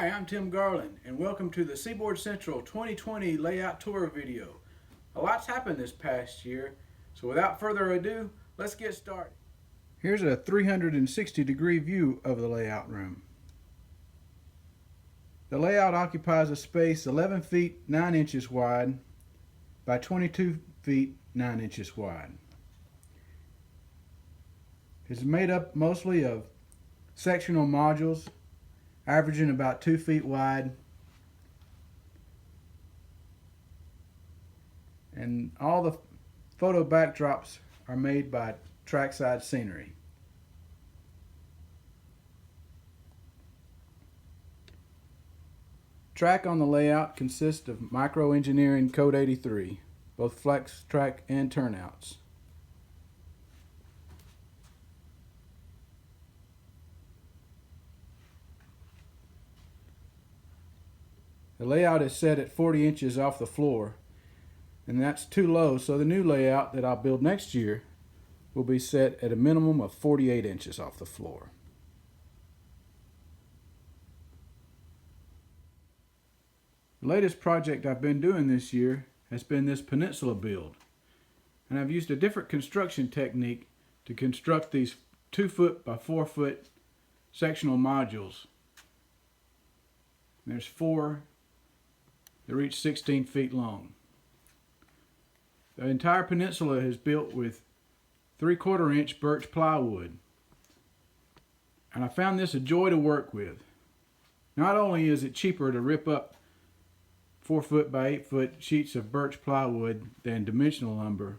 Hi, I'm Tim Garland, and welcome to the Seaboard Central 2020 Layout Tour video. A lot's happened this past year, so without further ado, let's get started. Here's a 360-degree view of the layout room. The layout occupies a space 11 feet 9 inches wide by 22 feet 9 inches wide. It's made up mostly of sectional modules averaging about 2 feet wide, and all the photo backdrops are made by trackside scenery. Track on the layout consists of micro engineering code 83, both flex track and turnouts. The layout is set at 40 inches off the floor, and that's too low, so the new layout that I'll build next year will be set at a minimum of 48 inches off the floor. The latest project I've been doing this year has been this peninsula build, and I've used a different construction technique to construct these 2 foot by 4 foot sectional modules. There's 4. They're each 16 feet long. The entire peninsula is built with 3/4 inch birch plywood, and I found this a joy to work with. Not only is it cheaper to rip up 4 foot by 8 foot sheets of birch plywood than dimensional lumber,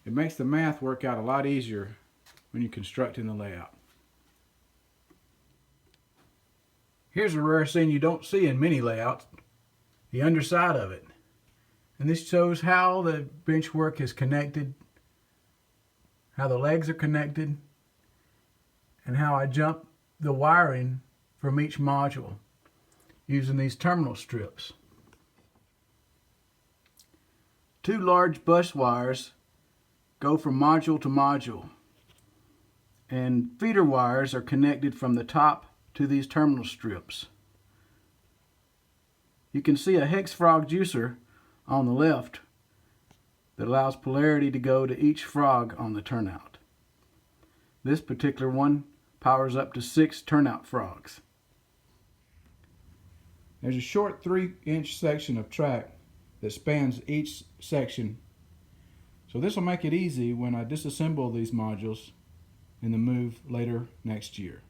it makes the math work out a lot easier when you're constructing the layout. Here's a rare scene you don't see in many layouts, the underside of it. And this shows how the benchwork is connected, how the legs are connected, and how I jump the wiring from each module using these terminal strips. 2 large bus wires go from module to module, and feeder wires are connected from the top to these terminal strips. You can see a hex frog juicer on the left that allows polarity to go to each frog on the turnout. This particular one powers up to 6 turnout frogs. There's a short 3-inch section of track that spans each section, so this will make it easy when I disassemble these modules in the move later next year.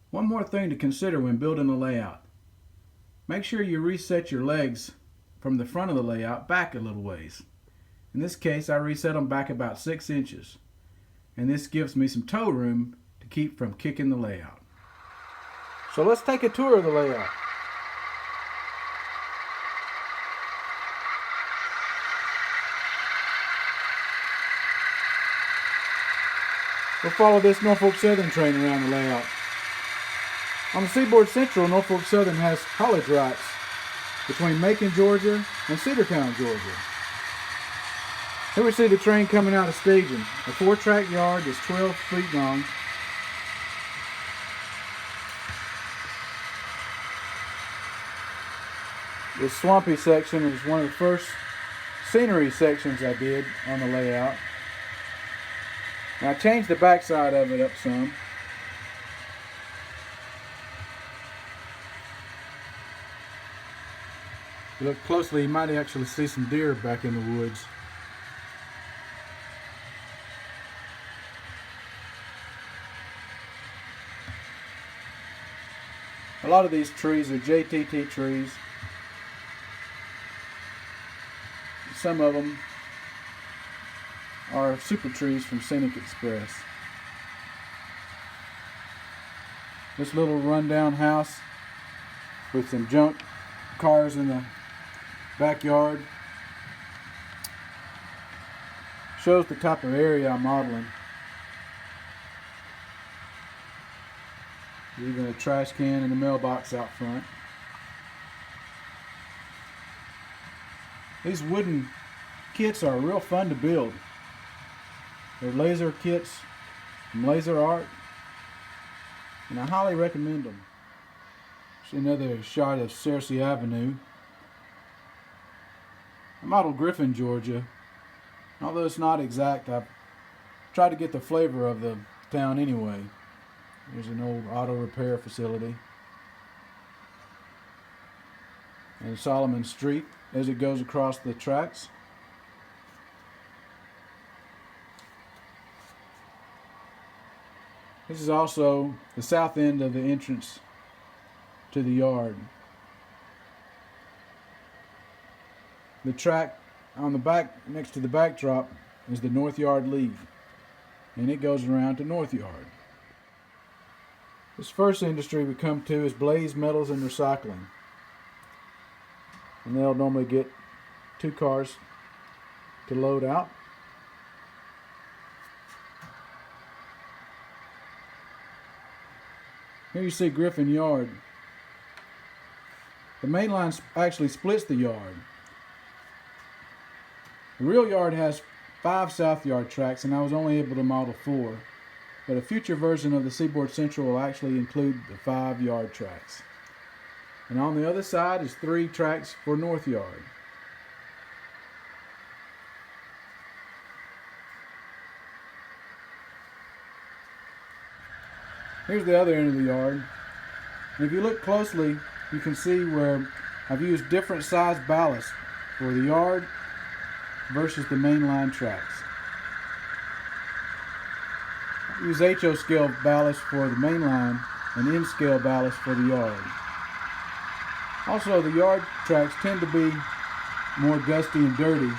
One more thing to consider when building a layout. Make sure you reset your legs from the front of the layout back a little ways. In this case, I reset them back about 6 inches, and this gives me some toe room to keep from kicking the layout. So let's take a tour of the layout. We'll follow this Norfolk Southern train around the layout. On the Seaboard Central, Norfolk Southern has haulage routes between Macon, Georgia and Cedartown, Georgia. Here we see the train coming out of staging. A 4-track yard is 12 feet long. This swampy section is one of the first scenery sections I did on the layout. And I changed the backside of it up some. If you look closely, you might actually see some deer back in the woods. A lot of these trees are JTT trees. Some of them are super trees from Scenic Express. This little rundown house with some junk cars in the backyard shows the type of area I'm modeling. Even a trash can and a mailbox out front. These wooden kits are real fun to build. They're laser kits from Laser Art, and I highly recommend them. Another shot of Searcy Avenue. I'm out of Griffin, Georgia. Although it's not exact, I've tried to get the flavor of the town anyway. There's an old auto repair facility. And Solomon Street as it goes across the tracks. This is also the south end of the entrance to the yard. The track on the back, next to the backdrop, is the North Yard lead, and it goes around to North Yard. This first industry we come to is Blaze Metals and Recycling, and they'll normally get 2 cars to load out. Here you see Griffin Yard. The main line actually splits the yard. The real yard has 5 South Yard tracks, and I was only able to model 4. But a future version of the Seaboard Central will actually include the 5 yard tracks. And on the other side is 3 tracks for North Yard. Here's the other end of the yard. And if you look closely, you can see where I've used different size ballast for the yard versus the mainline tracks. I use HO scale ballast for the mainline and M scale ballast for the yard. Also, the yard tracks tend to be more dusty and dirty,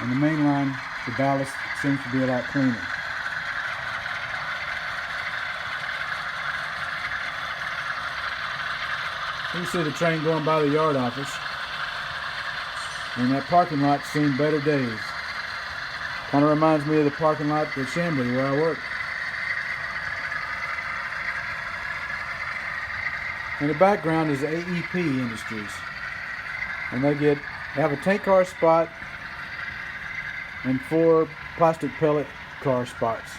and the mainline, the ballast seems to be a lot cleaner. You see the train going by the yard office, and that parking lot's seen better days. Kind of reminds me of the parking lot at Chambly where I work. In the background is AEP Industries, and they have a tank car spot and 4 plastic pellet car spots.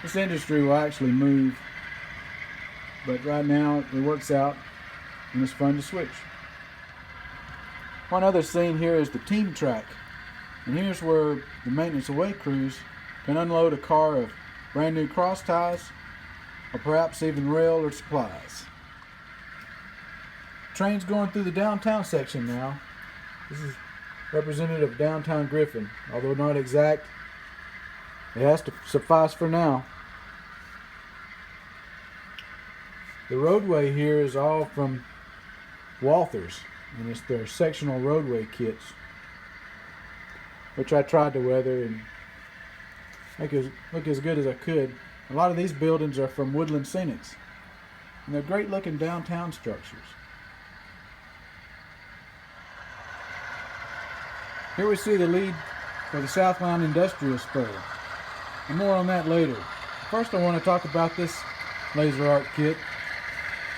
This industry will actually move, but right now it works out and it's fun to switch. One other scene here is the team track, and here's where the maintenance away crews can unload a car of brand new cross ties or perhaps even rail or supplies. Train's going through the downtown section now. This is representative of downtown Griffin, although not exact. It has to suffice for now. The roadway here is all from Walthers, and it's their sectional roadway kits, which I tried to weather and make it look as good as I could. A lot of these buildings are from Woodland Scenics, and they're great looking downtown structures. Here we see the lead for the Southline Industrial Spur, and more on that later. First I want to talk about this laser art kit,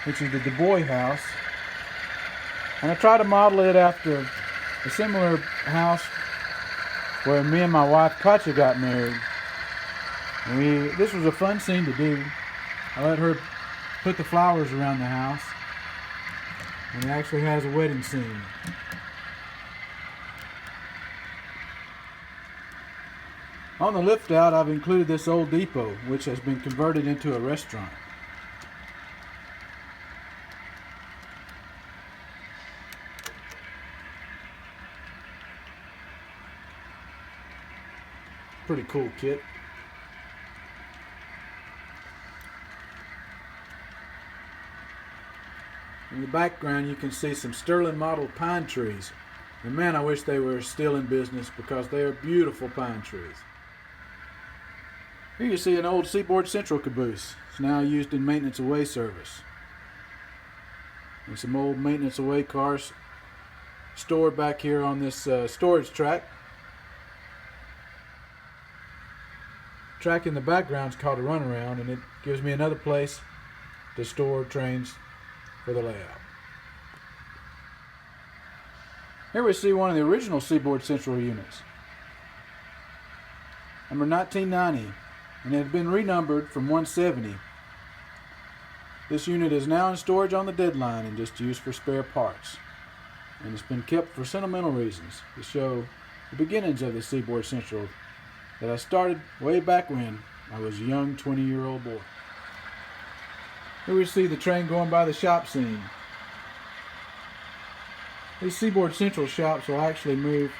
which is the Du Bois house. And I try to model it after a similar house where me and my wife Katja got married. And this was a fun scene to do. I let her put the flowers around the house, and it actually has a wedding scene. On the lift out, I've included this old depot, which has been converted into a restaurant. Pretty cool kit. In the background you can see some Sterling model pine trees. And man, I wish they were still in business because they are beautiful pine trees. Here you see an old Seaboard Central caboose. It's now used in maintenance away service. And some old maintenance away cars stored back here on this storage track. Track in the background is called a runaround, and it gives me another place to store trains for the layout. Here we see one of the original Seaboard Central units, number 1990, and it had been renumbered from 170. This unit is now in storage on the deadline and just used for spare parts. And it's been kept for sentimental reasons to show the beginnings of the Seaboard Central that I started way back when I was a young 20-year-old boy. Here we see the train going by the shop scene. These Seaboard Central shops will actually move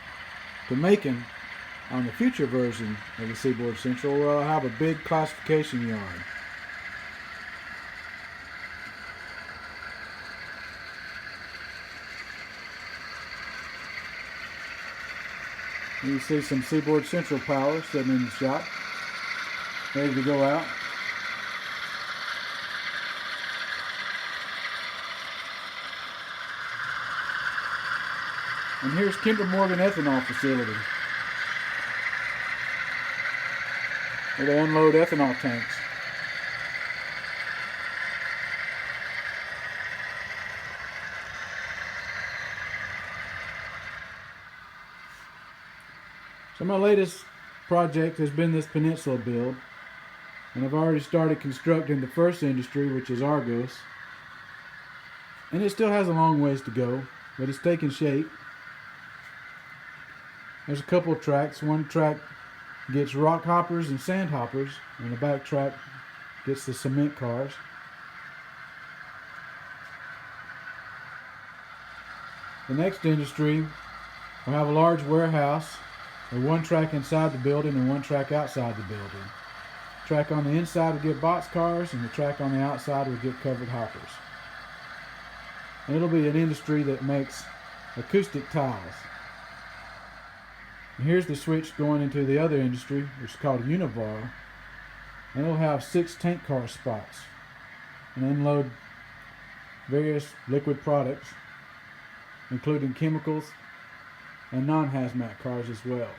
to Macon on the future version of the Seaboard Central, where I'll have a big classification yard. You see some Seaboard Central power sitting in the shop, ready to go out. And here's Kinder Morgan ethanol facility, where they unload ethanol tanks. So my latest project has been this peninsula build, and I've already started constructing the first industry, which is Argos, and it still has a long ways to go, but it's taking shape. There's a couple of tracks. One track gets rock hoppers and sand hoppers, and the back track gets the cement cars. The next industry will have a large warehouse with one track inside the building and one track outside the building. The track on the inside will get box cars, and the track on the outside will get covered hoppers. And it'll be an industry that makes acoustic tiles. And here's the switch going into the other industry, which is called Univar, and it'll have 6 tank car spots and unload various liquid products, including chemicals and non-hazmat cars as well.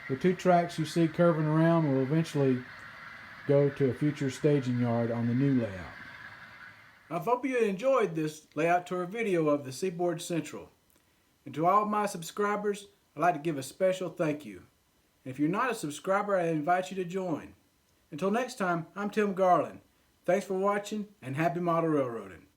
The 2 tracks you see curving around will eventually go to a future staging yard on the new layout. I hope you enjoyed this layout tour video of the Seaboard Central. And to all of my subscribers, I'd like to give a special thank you. And if you're not a subscriber, I invite you to join. Until next time, I'm Tim Garland. Thanks for watching, and happy model railroading.